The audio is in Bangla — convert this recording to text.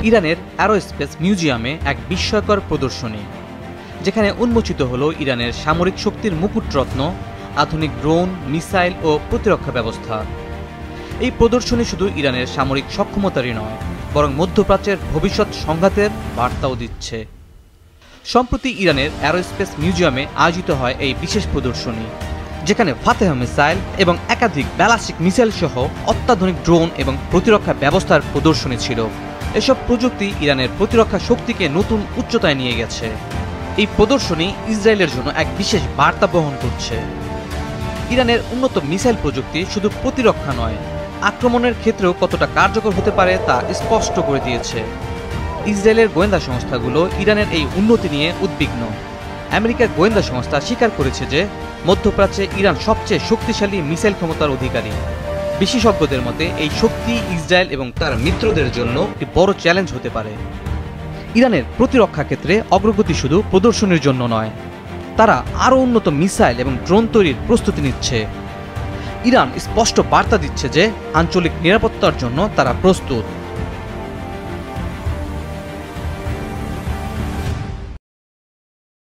ইরানের অ্যারোস্পেস মিউজিয়ামে এক বিস্ময়কর প্রদর্শনী, যেখানে উন্মোচিত হল ইরানের সামরিক শক্তির মুকুটরত্ন, আধুনিক ড্রোন, মিসাইল ও প্রতিরক্ষা ব্যবস্থা। এই প্রদর্শনী শুধু ইরানের সামরিক সক্ষমতারই নয়, বরং মধ্যপ্রাচ্যের ভবিষ্যৎ সংঘাতের বার্তাও দিচ্ছে। সম্প্রতি ইরানের অ্যারোস্পেস মিউজিয়ামে আয়োজিত হয় এই বিশেষ প্রদর্শনী, যেখানে ফাতেহ মিসাইল এবং একাধিক ব্যালিস্টিক মিসাইল সহ অত্যাধুনিক ড্রোন এবং প্রতিরক্ষা ব্যবস্থার প্রদর্শনী ছিল। এসব প্রযুক্তি ইরানের প্রতিরক্ষা শক্তিকে নতুন উচ্চতায় নিয়ে গেছে। এই প্রদর্শনী ইসরায়েলের জন্য এক বিশেষ বার্তা বহন করছে। ইরানের উন্নত মিসাইল প্রযুক্তি শুধু প্রতিরক্ষা নয়, আক্রমণের ক্ষেত্রেও কতটা কার্যকর হতে পারে তা স্পষ্ট করে দিয়েছে। ইসরায়েলের গোয়েন্দা সংস্থাগুলো ইরানের এই উন্নতি নিয়ে উদ্বিগ্ন। আমেরিকার গোয়েন্দা সংস্থা স্বীকার করেছে যে মধ্যপ্রাচ্যে ইরান সবচেয়ে শক্তিশালী মিসাইল ক্ষমতার অধিকারী। বিশেষজ্ঞদের মতে এই শক্তি ইসরায়েল এবং তার মিত্রদের জন্য একটি বড় চ্যালেঞ্জ হতে পারে। ইরানের প্রতিরক্ষা ক্ষেত্রে অগ্রগতি শুধু প্রদর্শনীর জন্য নয়, তারা আরও উন্নত মিসাইল এবং ড্রোন তৈরির প্রস্তুতি নিচ্ছে। ইরান স্পষ্ট বার্তা দিচ্ছে যে আঞ্চলিক নিরাপত্তার জন্য তারা প্রস্তুত।